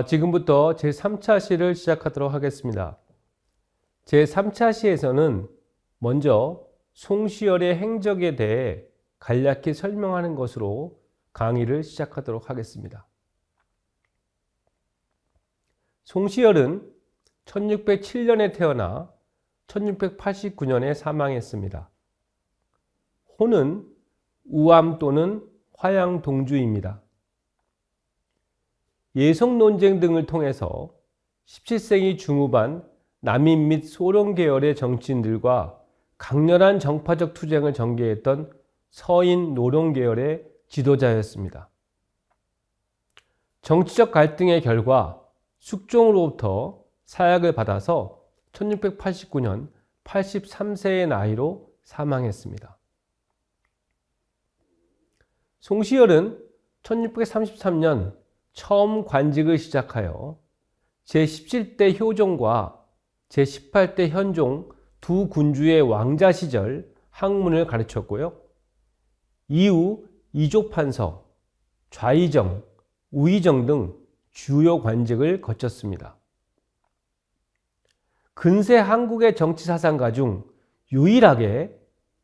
지금부터 제3차 시를 시작하도록 하겠습니다. 제3차 시에서는 먼저 송시열의 행적에 대해 간략히 설명하는 것으로 강의를 시작하도록 하겠습니다. 송시열은 1607년에 태어나 1689년에 사망했습니다. 호는 우암 또는 화양 동주입니다. 예성 논쟁 등을 통해서 17세기 중후반 남인 및 소련 계열의 정치인들과 강렬한 정파적 투쟁을 전개했던 서인 노령 계열의 지도자였습니다. 정치적 갈등의 결과 숙종으로부터 사약을 받아서 1689년 83세의 나이로 사망했습니다. 송시열은 1633년 처음 관직을 시작하여 제17대 효종과 제18대 현종 두 군주의 왕자 시절 학문을 가르쳤고요. 이후 이족판서, 좌의정, 우의정 등 주요 관직을 거쳤습니다. 근세 한국의 정치 사상가 중 유일하게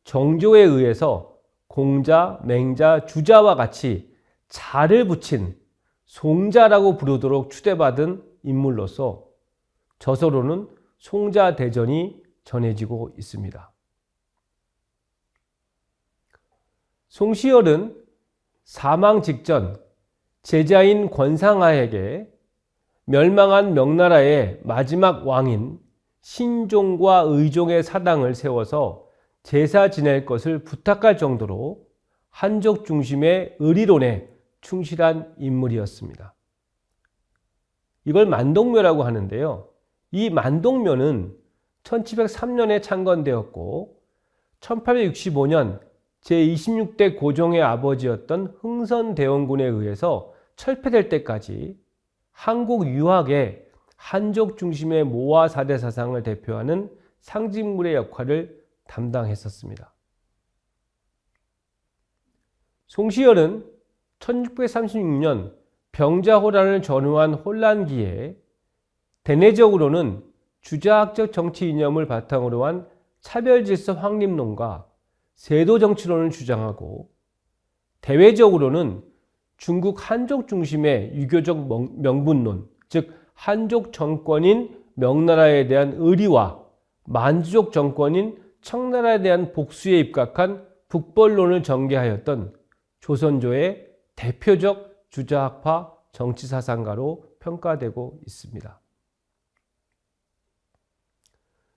정조에 의해서 공자, 맹자, 주자와 같이 자를 붙인 송자라고 부르도록 추대받은 인물로서 저서로는 송자대전이 전해지고 있습니다. 송시열은 사망 직전 제자인 권상아에게 멸망한 명나라의 마지막 왕인 신종과 의종의 사당을 세워서 제사 지낼 것을 부탁할 정도로 한족 중심의 의리론에 충실한 인물이었습니다. 이걸 만동묘라고 하는데요. 이 만동묘는 1703년에 창건되었고 1865년 제26대 고종의 아버지였던 흥선대원군에 의해서 철폐될 때까지 한국 유학의 한족 중심의 모화 사대 사상을 대표하는 상징물의 역할을 담당했었습니다. 송시열은 1636년 병자호란을 전후한 혼란기에 대내적으로는 주자학적 정치 이념을 바탕으로 한 차별질서 확립론과 세도정치론을 주장하고 대외적으로는 중국 한족 중심의 유교적 명분론, 즉 한족 정권인 명나라에 대한 의리와 만주족 정권인 청나라에 대한 복수에 입각한 북벌론을 전개하였던 조선조의 대표적 주자학파 정치사상가로 평가되고 있습니다.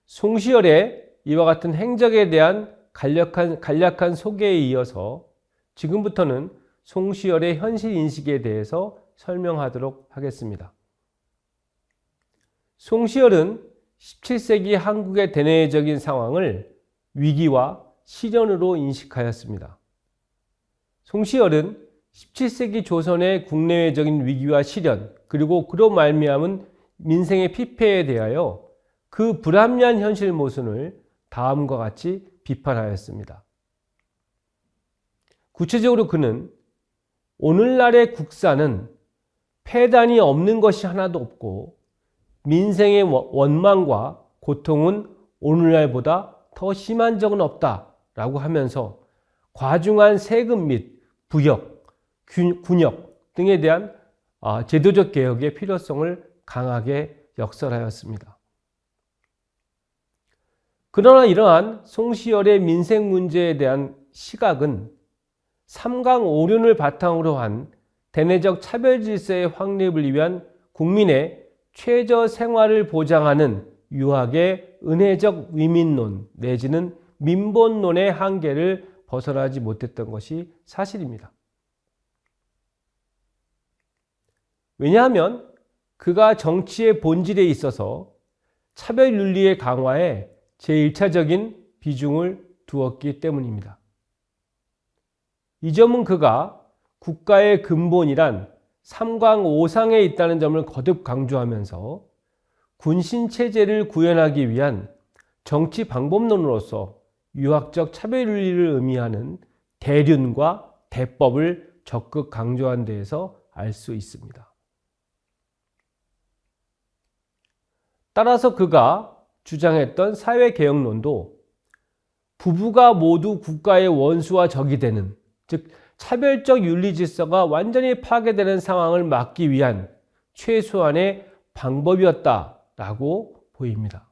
송시열의 이와 같은 행적에 대한 간략한 소개에 이어서 지금부터는 송시열의 현실 인식에 대해서 설명하도록 하겠습니다. 송시열은 17세기 한국의 대내적인 상황을 위기와 시련으로 인식하였습니다. 송시열은 17세기 조선의 국내외적인 위기와 시련, 그리고 그로 말미암은 민생의 피폐에 대하여 그 불합리한 현실 모순을 다음과 같이 비판하였습니다. 구체적으로 그는 오늘날의 국사는 폐단이 없는 것이 하나도 없고 민생의 원망과 고통은 오늘날보다 더 심한 적은 없다라고 하면서 과중한 세금 및 부역, 군역 등에 대한 제도적 개혁의 필요성을 강하게 역설하였습니다. 그러나 이러한 송시열의 민생 문제에 대한 시각은 삼강오륜을 바탕으로 한 대내적 차별질서의 확립을 위한 국민의 최저 생활을 보장하는 유학의 은혜적 위민론 내지는 민본론의 한계를 벗어나지 못했던 것이 사실입니다. 왜냐하면 그가 정치의 본질에 있어서 차별윤리의 강화에 제1차적인 비중을 두었기 때문입니다. 이 점은 그가 국가의 근본이란 삼광오상에 있다는 점을 거듭 강조하면서 군신체제를 구현하기 위한 정치 방법론으로서 유학적 차별윤리를 의미하는 대륜과 대법을 적극 강조한 데에서 알 수 있습니다. 따라서 그가 주장했던 사회개혁론도 부부가 모두 국가의 원수와 적이 되는, 즉 차별적 윤리 질서가 완전히 파괴되는 상황을 막기 위한 최소한의 방법이었다라고 보입니다.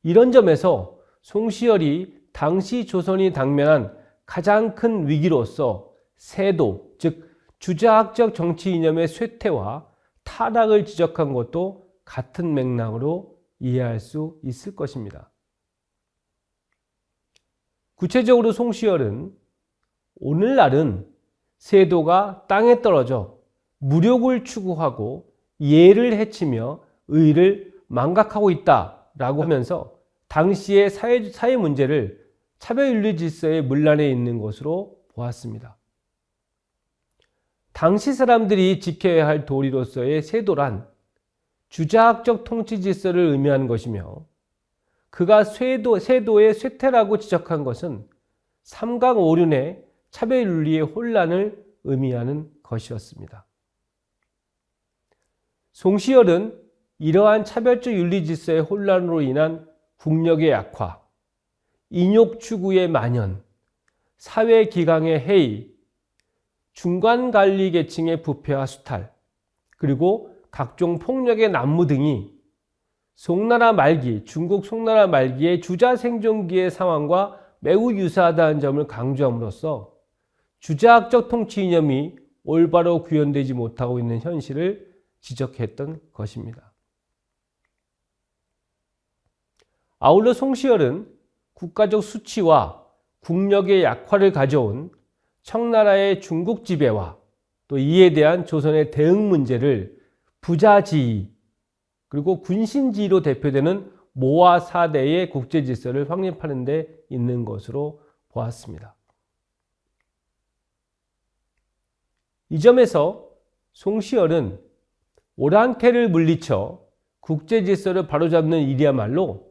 이런 점에서 송시열이 당시 조선이 당면한 가장 큰 위기로서 세도, 즉 주자학적 정치 이념의 쇠퇴와 타락을 지적한 것도 같은 맥락으로 이해할 수 있을 것입니다. 구체적으로 송시열은 오늘날은 세도가 땅에 떨어져 무력을 추구하고 예를 해치며 의를 망각하고 있다라고 하면서 당시의 사회 문제를 차별윤리 질서의 문란에 있는 것으로 보았습니다. 당시 사람들이 지켜야 할 도리로서의 세도란 주자학적 통치 질서를 의미하는 것이며, 그가 세도의 쇠퇴라고 지적한 것은 삼강오륜의 차별윤리의 혼란을 의미하는 것이었습니다. 송시열은 이러한 차별적 윤리 질서의 혼란으로 인한 국력의 약화, 인욕 추구의 만연, 사회 기강의 해이, 중간관리 계층의 부패와 수탈, 그리고 각종 폭력의 난무 등이 송나라 말기, 중국 송나라 말기의 주자 생존기의 상황과 매우 유사하다는 점을 강조함으로써 주자학적 통치 이념이 올바로 구현되지 못하고 있는 현실을 지적했던 것입니다. 아울러 송시열은 국가적 수치와 국력의 약화를 가져온 청나라의 중국 지배와 또 이에 대한 조선의 대응 문제를 부자지위 그리고 군신지위로 대표되는 모화 사대의 국제 질서를 확립하는 데 있는 것으로 보았습니다. 이 점에서 송시열은 오랑캐를 물리쳐 국제 질서를 바로잡는 일이야말로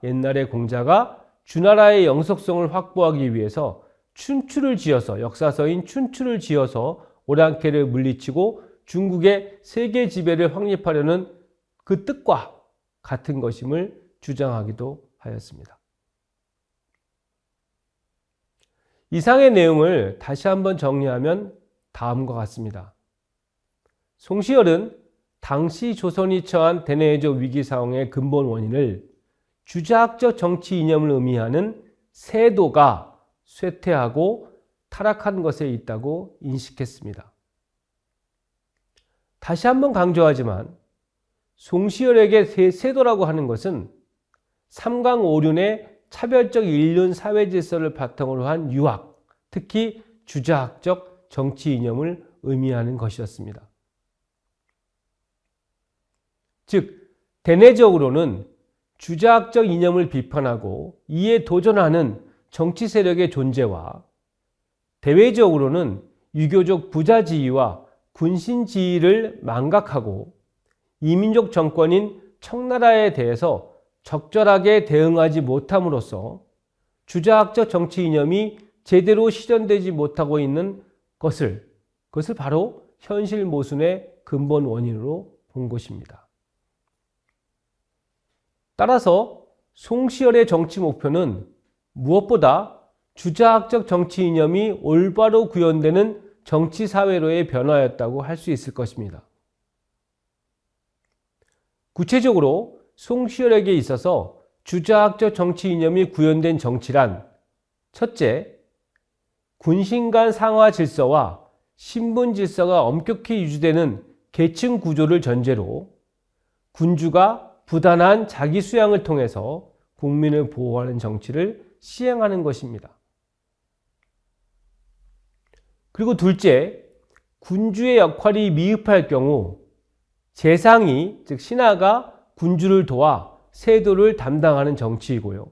옛날의 공자가 주나라의 영속성을 확보하기 위해서 춘추를 지어서, 역사서인 춘추를 지어서 오랑캐를 물리치고 중국의 세계 지배를 확립하려는 그 뜻과 같은 것임을 주장하기도 하였습니다. 이상의 내용을 다시 한번 정리하면 다음과 같습니다. 송시열은 당시 조선이 처한 대내외적 위기 상황의 근본 원인을 주자학적 정치 이념을 의미하는 세도가 쇠퇴하고 타락한 것에 있다고 인식했습니다. 다시 한번 강조하지만 송시열에게 세도라고 하는 것은 삼강오륜의 차별적 인륜 사회 질서를 바탕으로 한 유학, 특히 주자학적 정치 이념을 의미하는 것이었습니다. 즉, 대내적으로는 주자학적 이념을 비판하고 이에 도전하는 정치 세력의 존재와 대외적으로는 유교적 부자지위와 군신지위를 망각하고 이민족 정권인 청나라에 대해서 적절하게 대응하지 못함으로써 주자학적 정치 이념이 제대로 실현되지 못하고 있는 그것을 바로 현실 모순의 근본 원인으로 본 것입니다. 따라서 송시열의 정치 목표는 무엇보다 주자학적 정치 이념이 올바로 구현되는 정치 사회로의 변화였다고 할 수 있을 것입니다. 구체적으로 송시열에게 있어서 주자학적 정치 이념이 구현된 정치란, 첫째, 군신 간 상하 질서와 신분 질서가 엄격히 유지되는 계층 구조를 전제로 군주가 부단한 자기 수양을 통해서 국민을 보호하는 정치를 시행하는 것입니다. 그리고 둘째, 군주의 역할이 미흡할 경우 재상이, 즉 신하가 군주를 도와 세도를 담당하는 정치이고요.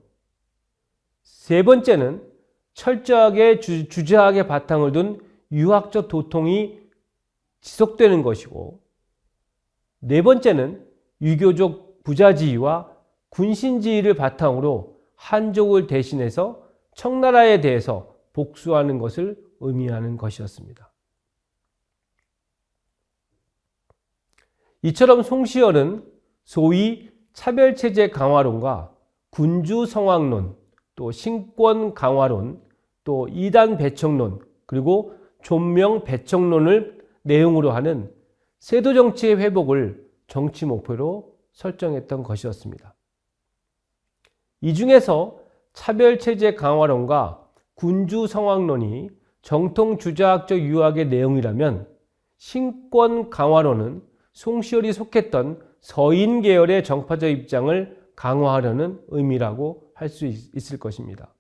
세 번째는 철저하게 주자학의 바탕을 둔 유학적 도통이 지속되는 것이고, 네 번째는 유교적 부자지위와 군신지위를 바탕으로 한족을 대신해서 청나라에 대해서 복수하는 것을 의미하는 것이었습니다. 이처럼 송시열은 소위 차별체제 강화론과 군주 성왕론, 또 신권 강화론, 또 이단 배척론, 그리고 존명 배척론을 내용으로 하는 세도 정치의 회복을 정치 목표로 설정했던 것이었습니다. 이 중에서 차별체제 강화론과 군주 성왕론이 정통 주자학적 유학의 내용이라면 신권 강화론은 송시열이 속했던 서인 계열의 정파적 입장을 강화하려는 의미라고 할 수 있을 것입니다.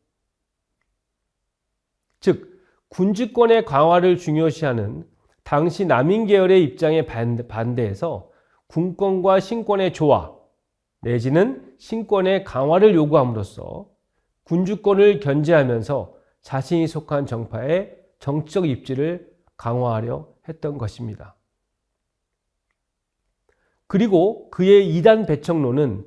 즉, 군주권의 강화를 중요시하는 당시 남인 계열의 입장에 반대해서 군권과 신권의 조화 내지는 신권의 강화를 요구함으로써 군주권을 견제하면서 자신이 속한 정파의 정치적 입지를 강화하려 했던 것입니다. 그리고 그의 이단 배척론은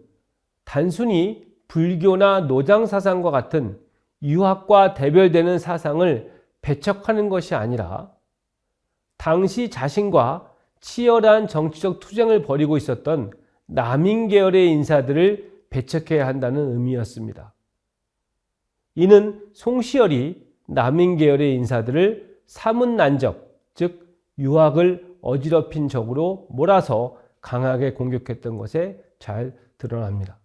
단순히 불교나 노장 사상과 같은 유학과 대별되는 사상을 배척하는 것이 아니라 당시 자신과 치열한 정치적 투쟁을 벌이고 있었던 남인 계열의 인사들을 배척해야 한다는 의미였습니다. 이는 송시열이 남인 계열의 인사들을 사문난적, 즉 유학을 어지럽힌 적으로 몰아서 강하게 공격했던 것에 잘 드러납니다.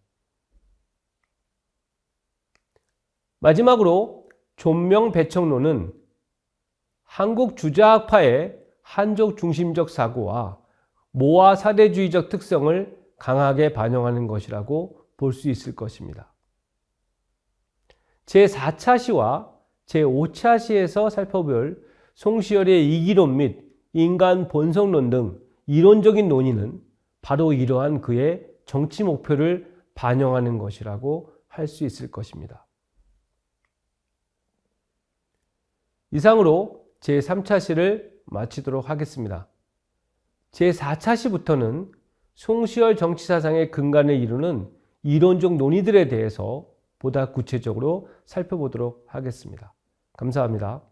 마지막으로 존명 배척론은 한국 주자학파의 한족 중심적 사고와 모아 사대주의적 특성을 강하게 반영하는 것이라고 볼 수 있을 것입니다. 제4차 시와 제5차 시에서 살펴볼 송시열의 이기론 및 인간 본성론 등 이론적인 논의는 바로 이러한 그의 정치 목표를 반영하는 것이라고 할 수 있을 것입니다. 이상으로 제3차 시를 마치도록 하겠습니다. 제4차 시부터는 송시열 정치사상의 근간을 이루는 이론적 논의들에 대해서 보다 구체적으로 살펴보도록 하겠습니다. 감사합니다.